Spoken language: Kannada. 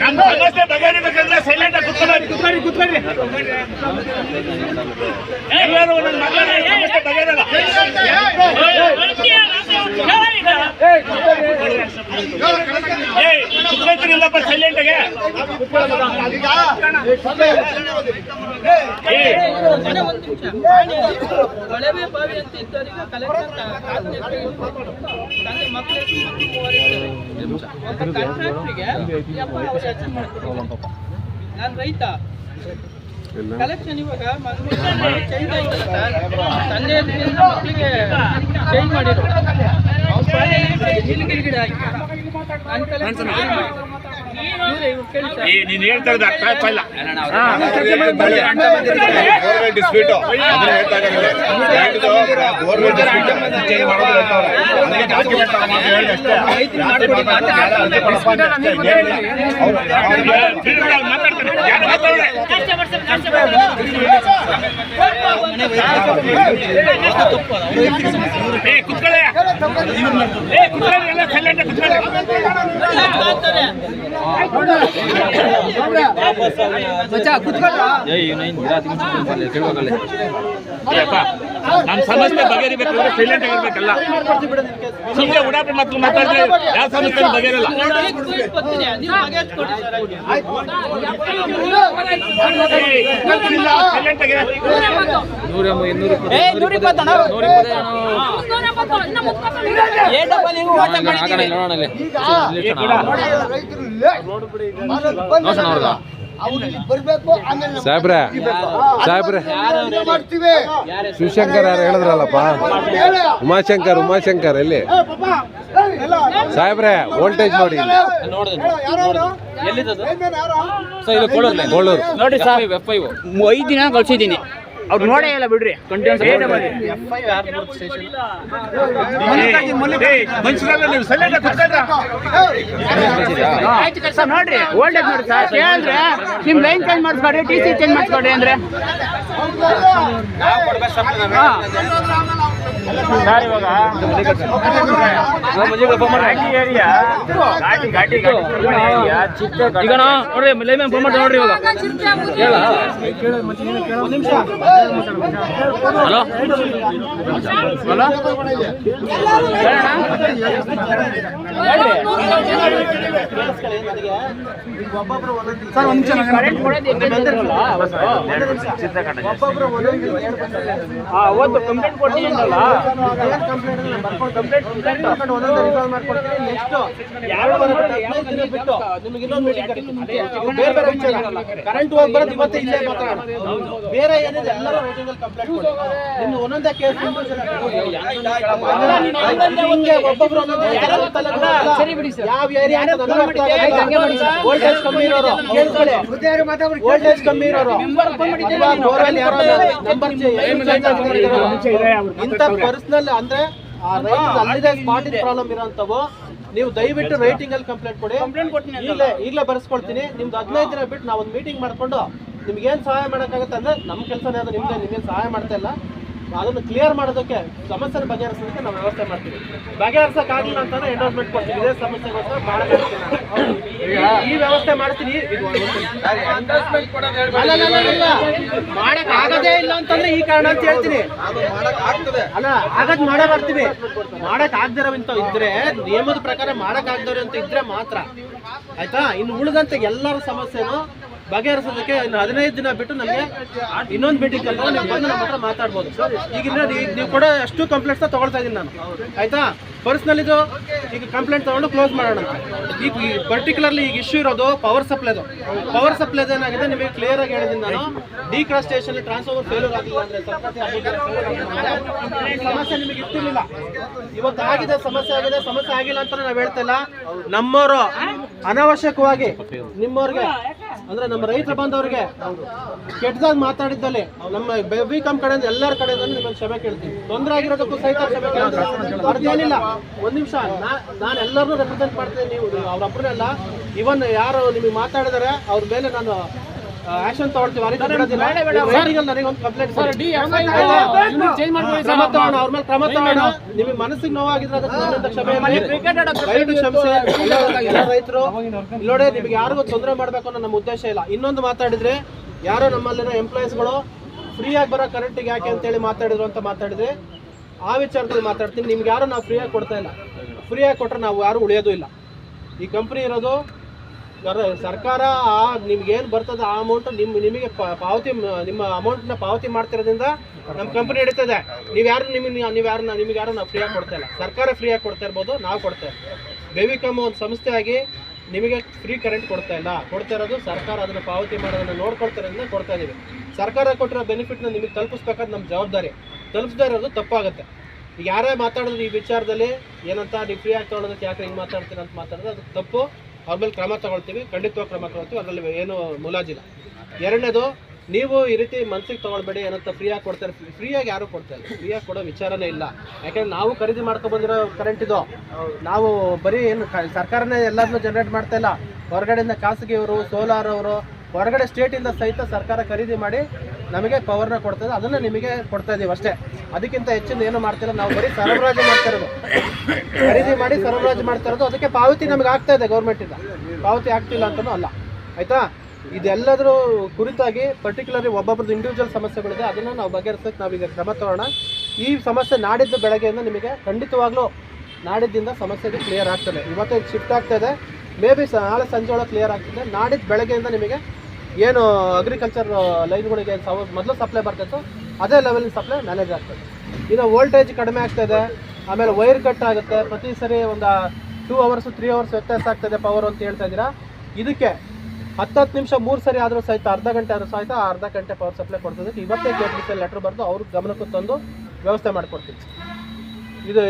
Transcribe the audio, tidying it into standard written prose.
ನಮ್ಮ ಸಮಸ್ಯೆ ಬಗೆಹರಿಬೇಕಂದ್ರೆ ಸೈಲೆಂಟ್ ಆಗಿ ಕುತ್ಕೊಳ್ಳಿ ಎಲ್ಲರೂ ಒಂದೊಂದು ಮಕ್ಕಳ ಸಮಸ್ಯೆ ಬಗೆಹರಲ್ಲ. ಕುತ್ಕೊಳ್ತೀರಿಲ್ಲಪ್ಪ ಸೈಲೆಂಟ್ ಆಗಿ. ಕೊಳವೆ ಬಾವಿ ಅಂತ ಇದ್ದವರಿಗೆ ಕಲೆಕ್ಟರ್ ತಂದೆ ಮಕ್ಕಳು ಕಾಂಟ್ರಾಕ್ಟ್ರಿಗೆ ನಾನು ರೈತ ಕಲೆಕ್ಷನ್ ಇವಾಗ ಚೇಂಜ್ ಆಯ್ತಲ್ಲ ಸರ್, ತಂದೆ ಮಕ್ಕಳಿಗೆ ಚೇಂಜ್ ಮಾಡಿದ್ರು ಗಿಡ ಹಾಕಿ ನೀನ್ ಹೇಳ್ತಾ ಇರೋದು ಅರ್ಥ ಆಗ್ತಾ ಇಲ್ಲ. ನಮ್ಮ ಸಮಸ್ಯೆ ಬಗೆಹರಿಬೇಕಂದ್ರೆ ಸೈಲೆಂಟ್ ಆಗಿರ್ಬೇಕಲ್ಲ. ಸುಮ್ಮನೆ ಉಡಾಪಿ ಮಕ್ಕಳು ಮಾತಾಡಿದ್ರೆ ಯಾವ ಸಮಸ್ಯೆ ಬಗೆಹರಲ್ಲ. ಸೈಲೆಂಟ್ ಆಗಿ ಸಾಹೇಬ್ರೆ ಶಿವಶಂಕರ್ ಯಾರು ಹೇಳಿದ್ರಲ್ಲಪ್ಪ, ಉಮಾಶಂಕರ್ ಎಲ್ಲಿ ಸಾಹೇಬ್ರೆ ವೋಲ್ಟೇಜ್ ನೋಡಿ ಕೋಳೂರು ನೋಡಿ ಸರ್, 5 ದಿನ ಕಳ್ಸಿದ್ದೀನಿ, ಅವ್ರು ನೋಡೇ ಇಲ್ಲ ಬಿಡ್ರಿ. ಸರ್ ನೋಡ್ರಿ ಓಲ್ಡೇಜ್ ನೋಡಿ ಸರ್, ಕೇಳಿದ್ರೆ ನಿಮ್ ಲೈನ್ ಚೇಂಜ್ ಮಾಡಿಸ್ಕೊಡ್ರಿ, ಟಿ ಸಿ ಚೇಂಜ್ ಮಾಡಿಸ್ಕೊಡ್ರಿ ಅಂದ್ರೆ ಸರ್ ಇವಾಗ ಈಗ ನೋಡ್ರಿ ಲೈನ್ ಫೋನ್ ಮಾಡಿ ನೋಡ್ರಿ ಇವಾಗ ಹಲೋ ಹಲೋ ಸರ್ ಒಂದು ನಿಮಿಷ ಕಂಪ್ಲೇಂಟ್ ಕೊಟ್ಟಿದ್ದಲ್ಲ ಕರೆಂಟ್ ಹೋಗಿ ಬರೋದು ಇವತ್ತೇ ಇಲ್ಲೇ ಮಾತಾಡೋಣ. ಬೇರೆ ಏನಿದೆ ಎಲ್ಲರೂ ರೇಟಿಂಗ್ ಅಲ್ಲಿ ಕಂಪ್ಲೇಂಟ್ ಕೊಡಿ. ನಿಮ್ದು ಒಂದೊಂದೇ ಕೇಸ್ ಒಬ್ಬೊಬ್ರು ಯಾವ ಏರಿಯಾ ವೋಲ್ಟೇಜ್ ಕಮ್ಮಿ ಇರೋರು ವೋಲ್ಟೇಜ್ ಕಮ್ಮಿ ಇರೋರು ಇಂಥ ಪರ್ಸನಲ್ ಅಂದ್ರೆ ಅಲ್ಲಿದೆ ಸ್ಮಾರ್ಟ್ ಪ್ರಾಬ್ಲಮ್ ಇರೋಂಥವು ನೀವು ದಯವಿಟ್ಟು ರೈಟಿಂಗ್ ಅಲ್ಲಿ ಕಂಪ್ಲೇಂಟ್ ಕೊಡಿ. ಈಗಲೇ ಬರ್ಸ್ಕೊಡ್ತೀನಿ. ನಿಮ್ದು 15 ದಿನ ಬಿಟ್ಟು ನಾವು ಒಂದು ಮೀಟಿಂಗ್ ಮಾಡ್ಕೊಂಡು ನಿಮ್ಗೆ ಏನ್ ಸಹಾಯ ಮಾಡೋಕ್ಕಾಗತ್ತೆ ಅಂದ್ರೆ ನಮ್ಮ ಕೆಲಸನೇ ಅದು, ನಿಮ್ಗೇನು ಸಹಾಯ ಮಾಡ್ತಾ ಇಲ್ಲ. ಅದನ್ನು ಕ್ಲಿಯರ್ ಮಾಡೋದಕ್ಕೆ ಸಮಸ್ಯೆ ಬಗೆಹರಿಸೋದಕ್ಕೆ ನಾವು ವ್ಯವಸ್ಥೆ ಮಾಡ್ತೀವಿ. ಬಗೆಹರಿಸಕ್ಕಾಗಿಲ್ಲ ಅಂತಂದ್ರೆ ಎಂಡೋರ್ಸ್ಮೆಂಟ್ ಕೊಡ್ತೀವಿ. ಇದೇ ಸಮಸ್ಯೆಗೋಸ್ಕರ ಈ ವ್ಯವಸ್ಥೆ ಮಾಡ್ತೀನಿ. ಮಾಡಕ್ ಆಗದೇ ಇಲ್ಲ ಅಂತಂದ್ರೆ ಈ ಕಾರಣ ಅಂತ ಹೇಳ್ತೀನಿ. ಅಲ್ಲ ಆಗದ್ ಮಾಡೇ ಬರ್ತೀವಿ. ಮಾಡಕ್ ಆಗದಿರೋಂತ ಇದ್ರೆ, ನಿಯಮದ ಪ್ರಕಾರ ಮಾಡಕ್ ಆಗದಿರೋ ಅಂತ ಇದ್ರೆ ಮಾತ್ರ ಆಯ್ತಾ. ಇನ್ನು ಉಳಿದಂತ ಎಲ್ಲರ ಸಮಸ್ಯೆನೂ ಬಗೆಹರಿಸೋದಕ್ಕೆ ಇನ್ನು 15 ದಿನ ಬಿಟ್ಟು ನಮಗೆ ಇನ್ನೊಂದು ಮೀಟಿಂಗ್ ಕರೆದು ನೀವು ಬಂದು ನಮ್ಮ ಹತ್ರ ಮಾತಾಡ್ಬೋದು. ಈಗ ನೀವು ಕೂಡ ಅಷ್ಟು ಕಂಪ್ಲೇಂಟ್ಸ್ ತಗೊಳ್ತಾ ಇದ್ದೀನಿ ನಾನು, ಆಯ್ತಾ. ಪರ್ಸ್ನಲ್ ಇದು ಈಗ ಕಂಪ್ಲೇಂಟ್ ತಗೊಂಡು ಕ್ಲೋಸ್ ಮಾಡೋಣ. ಈಗ ಪರ್ಟಿಕ್ಯುಲರ್ಲಿ ಈಗ ಇಶ್ಯೂ ಇರೋದು ಪವರ್ ಸಪ್ಲೈದು. ಪವರ್ ಸಪ್ಲೈದು ಏನಾಗಿದೆ ನಿಮಗೆ ಕ್ಲಿಯರ್ ಆಗಿ ಹೇಳಿದ್ದೀನಿ ನಾನು. D cross station transformer failure ಆಗಿಲ್ಲ ಅಂದ್ರೆ ಸಮಸ್ಯೆ ನಿಮಗೆ ಇರ್ತಿರ್ಲಿಲ್ಲ. ಇವತ್ತು ಆಗಿದೆ, ಸಮಸ್ಯೆ ಆಗಿದೆ. ಸಮಸ್ಯೆ ಆಗಿಲ್ಲ ಅಂತ ನಾವು ಹೇಳ್ತಾ ಇಲ್ಲ. ನಮ್ಮವರು ಅನಾವಶ್ಯಕವಾಗಿ ನಿಮ್ಮವ್ರಿಗೆ ಅಂದ್ರೆ ನಮ್ಮ ರೈತರ ಬಂದವರಿಗೆ ಕೆಟ್ಟದಾಗಿ ಮಾತಾಡಿದ್ದಲ್ಲಿ ನಮ್ಮ ಬೆಬಿಕಾಂ ಕಡೆಯಿಂದ ಎಲ್ಲರ ಕಡೆಯಿಂದ ನಿಮಗೆ ಕ್ಷಮೆ ಕೇಳ್ತೀವಿ. ತೊಂದರೆ ಆಗಿರೋದಕ್ಕೂ ಸಹಿತ ಕ್ಷಮೆ ಕೇಳ್ತೀವಿ. ಅದೇನಿಲ್ಲ, ಒಂದ್ ನಿಮಿಷ, ನಾನು ಎಲ್ಲರನ್ನೂ ರೆಪ್ರೆಸೆಂಟ್ ಮಾಡ್ತೀನಿ. ನೀವು ಅವ್ರೊಬ್ಬರನ್ನೆಲ್ಲ, ಇವನ್ ಯಾರು ನಿಮಗೆ ಮಾತಾಡಿದಾರೆ ಅವ್ರ ಮೇಲೆ ನಾನು ಆಕ್ಷನ್ ತಗೊಳ್ತೀವಿ. ನನಗೆ ಒಂದು ಕಂಪ್ಲೇಂಟ್ ಕ್ರಮ ತಗೋಣ, ಅವ್ರ ಮೇಲೆ ಕ್ರಮ ತಗೋಣ. ನಿಮಗೆ ಮನಸ್ಸಿಗೆ ನೋವಾಗಿದ್ರೆ ಅದಕ್ಕೆ ನನ್ನಿಂದ ಕ್ಷಮೆ ದಯವಿಟ್ಟು ಕ್ಷಮಿಸಿ. ಎಲ್ಲ ರೈತರು ನೋಡಿ, ನಿಮ್ಗೆ ಯಾರಿಗೂ ತೊಂದರೆ ಮಾಡ್ಬೇಕು ಅನ್ನೋ ನಮ್ಮ ಉದ್ದೇಶ ಇಲ್ಲ. ಇನ್ನೊಂದು ಮಾತಾಡಿದ್ರೆ ಯಾರೋ ನಮ್ಮಲ್ಲಿನ ಎಂಪ್ಲಾಯೀಸ್ಗಳು ಫ್ರೀಯಾಗಿ ಬರೋ ಕರೆಂಟಿಗೆ ಯಾಕೆ ಅಂತೇಳಿ ಮಾತಾಡಿದ್ರು ಅಂತ ಮಾತಾಡಿದ್ರೆ ಆ ವಿಚಾರದಲ್ಲಿ ಮಾತಾಡ್ತೀನಿ. ನಿಮ್ಗೆ ಯಾರು ನಾವು ಫ್ರೀಯಾಗಿ ಕೊಡ್ತಾ ಇಲ್ಲ. ಫ್ರೀಯಾಗಿ ಕೊಟ್ಟರೆ ನಾವು ಯಾರು ಉಳಿಯೋದು ಇಲ್ಲ. ಈ ಕಂಪ್ನಿ ಇರೋದು ಸರ್ಕಾರ ನಿಮ್ಗೇನು ಬರ್ತದೆ ಆ ಅಮೌಂಟ್ ನಿಮಗೆ ಪಾವತಿ, ನಿಮ್ಮ ಅಮೌಂಟ್ನ ಪಾವತಿ ಮಾಡ್ತಿರೋದ್ರಿಂದ ನಮ್ಮ ಕಂಪ್ನಿ ನಡೀತದೆ. ನಿಮ್ಗೆ ಯಾರು ನಾವು ಫ್ರೀಯಾಗಿ ಕೊಡ್ತಾ ಇಲ್ಲ. ಸರ್ಕಾರ ಫ್ರೀಯಾಗಿ ಕೊಡ್ತಾ ಇರ್ಬೋದು, ನಾವು ಕೊಡ್ತಾ ಇರ್ತೀವಿ. ಬೆಬಿಕಾಂ ಒಂದು ಸಂಸ್ಥೆಯಾಗಿ ನಿಮಗೆ ಫ್ರೀ ಕರೆಂಟ್ ಕೊಡ್ತಾ ಇಲ್ಲ. ಕೊಡ್ತಾ ಇರೋದು ಸರ್ಕಾರ ಅದನ್ನು ಪಾವತಿ ಮಾಡೋದನ್ನು ನೋಡ್ಕೊಳ್ತಿರೋದ್ರಿಂದ ಕೊಡ್ತಾ ಇದ್ದೀವಿ. ಸರ್ಕಾರ ಕೊಟ್ಟಿರೋ ಬೆನಿಫಿಟ್ನ ನಿಮಗೆ ತಲುಪಿಸ್ಬೇಕಾದ್ರೆ ನಮ್ಮ ಜವಾಬ್ದಾರಿ. ತಲುಪಿಸ್ದೇ ಇರೋದು ತಪ್ಪಾಗುತ್ತೆ. ಈಗ ಯಾರೇ ಮಾತಾಡಿದ್ರು ಈ ವಿಚಾರದಲ್ಲಿ ಏನಂತ ನೀವು ಫ್ರೀಯಾಗಿ ತೊಗೊಳೋದಕ್ಕೆ ಯಾಕೆ ಹಿಂಗೆ ಮಾತಾಡ್ತೀರ ಅಂತ ಮಾತಾಡಿದ್ರೆ ಅದು ತಪ್ಪು. ಅವ್ರ ಮೇಲೆ ಕ್ರಮ ತಗೊಳ್ತೀವಿ, ಖಂಡಿತವಾಗಿ ಕ್ರಮ ತಗೊಳ್ತೀವಿ. ಅದರಲ್ಲಿ ಏನು ಮುಲಾಜಿಲ್ಲ. ಎರಡನೇದು, ನೀವು ಈ ರೀತಿ ಮನಸ್ಸಿಗೆ ತೊಗೊಳ್ಬೇಡಿ. ಏನಂತ ಫ್ರೀಯಾಗಿ ಕೊಡ್ತಾರೆ, ಫ್ರೀಯಾಗಿ ಯಾರು ಕೊಡ್ತಾ ಇಲ್ಲ. ಫ್ರೀಯಾಗಿ ಕೊಡೋ ವಿಚಾರನೇ ಇಲ್ಲ. ಯಾಕೆಂದ್ರೆ ನಾವು ಖರೀದಿ ಮಾಡ್ಕೊಬಂದಿರೋ ಕರೆಂಟ್ ಇದು. ನಾವು ಬರೀ ಏನು ಸರ್ಕಾರನೇ ಎಲ್ಲದನ್ನೂ ಜನರೇಟ್ ಮಾಡ್ತಾ ಇಲ್ಲ. ಹೊರಗಡೆಯಿಂದ ಖಾಸಗಿಯವರು, ಸೋಲಾರ್ ಅವರು, ಹೊರಗಡೆ ಸ್ಟೇಟಿಂದ ಸಹಿತ ಸರ್ಕಾರ ಖರೀದಿ ಮಾಡಿ ನಮಗೆ ಪವರ್ನ ಕೊಡ್ತದೆ. ಅದನ್ನು ನಿಮಗೆ ಕೊಡ್ತಾ ಇದ್ದೀವಿ ಅಷ್ಟೇ. ಅದಕ್ಕಿಂತ ಹೆಚ್ಚಿನ ಏನು ಮಾಡ್ತಿಲ್ಲ. ನಾವು ಬರೀ ಸರಬರಾಜು ಮಾಡ್ತಾ ಇರೋದು, ಖರೀದಿ ಮಾಡಿ ಸರಬರಾಜು ಮಾಡ್ತಾ ಇರೋದು. ಅದಕ್ಕೆ ಪಾವತಿ ನಮಗೆ ಆಗ್ತಾ ಇದೆ ಗೌರ್ಮೆಂಟಿಂದ. ಪಾವತಿ ಆಗ್ತಿಲ್ಲ ಅಂತಲೂ ಅಲ್ಲ, ಆಯಿತಾ. ಇದೆಲ್ಲದರ ಕುರಿತಾಗಿ ಪರ್ಟಿಕ್ಯುಲರ್ಲಿ ಒಬ್ಬೊಬ್ರದ್ದು ಇಂಡಿವಿಜುವಲ್ ಸಮಸ್ಯೆಗಳಿದೆ. ಅದನ್ನು ನಾವು ಬಗೆಹರಿಸೋಕ್ಕೆ ನಾವೀಗ ಕ್ರಮ ತಗೋಣ. ಈ ಸಮಸ್ಯೆ ನಾಡಿದ್ದು ಬೆಳಗ್ಗೆಯಿಂದ ನಿಮಗೆ ಖಂಡಿತವಾಗ್ಲೂ ನಾಡಿದ್ದಿಂದ ಸಮಸ್ಯೆಗೆ ಕ್ಲಿಯರ್ ಆಗ್ತದೆ. ಇವತ್ತು ಶಿಫ್ಟ್ ಆಗ್ತಾ ಇದೆ, ಮೇ ಬಿ ನಾಳೆ ಸಂಜೆ ಒಳಗೆ ಕ್ಲಿಯರ್ ಆಗ್ತದೆ. ನಾಡಿದ್ದು ಬೆಳಗ್ಗೆಯಿಂದ ನಿಮಗೆ ಏನು ಅಗ್ರಿಕಲ್ಚರ್ ಲೈನ್ಗಳಿಗೆ ಮೊದಲು ಸಪ್ಲೈ ಬರ್ತಾಯಿತ್ತು ಅದೇ ಲೆವೆಲ್ ಸಪ್ಲೈ ಮ್ಯಾನೇಜ್ ಆಗ್ತದೆ. ಇನ್ನು ವೋಲ್ಟೇಜ್ ಕಡಿಮೆ ಆಗ್ತಾಯಿದೆ, ಆಮೇಲೆ ವೈರ್ ಕಟ್ ಆಗುತ್ತೆ. ಪ್ರತಿ ಸರಿ ಒಂದು 2 ಅವರ್ಸು 3 ಅವರ್ಸ್ ವ್ಯತ್ಯಾಸ ಆಗ್ತದೆ ಪವರ್ ಅಂತ ಹೇಳ್ತಾ ಇದ್ದೀರಾ. ಇದಕ್ಕೆ 10 ನಿಮಿಷ 3 ಸರಿ ಆದರೂ ಸಹಿತ, ಅರ್ಧ ಗಂಟೆ ಆದರೂ ಸಹಿತ ಅರ್ಧ ಗಂಟೆ ಪವರ್ ಸಪ್ಲೈ ಕೊಡ್ತದೆ. ಇವತ್ತೇ KPC ಲೆಟ್ರ್ ಬರೆದು ಅವ್ರಿಗೆ ಗಮನಕ್ಕೆ ತಂದು ವ್ಯವಸ್ಥೆ ಮಾಡಿಕೊಡ್ತೀವಿ. ಇದು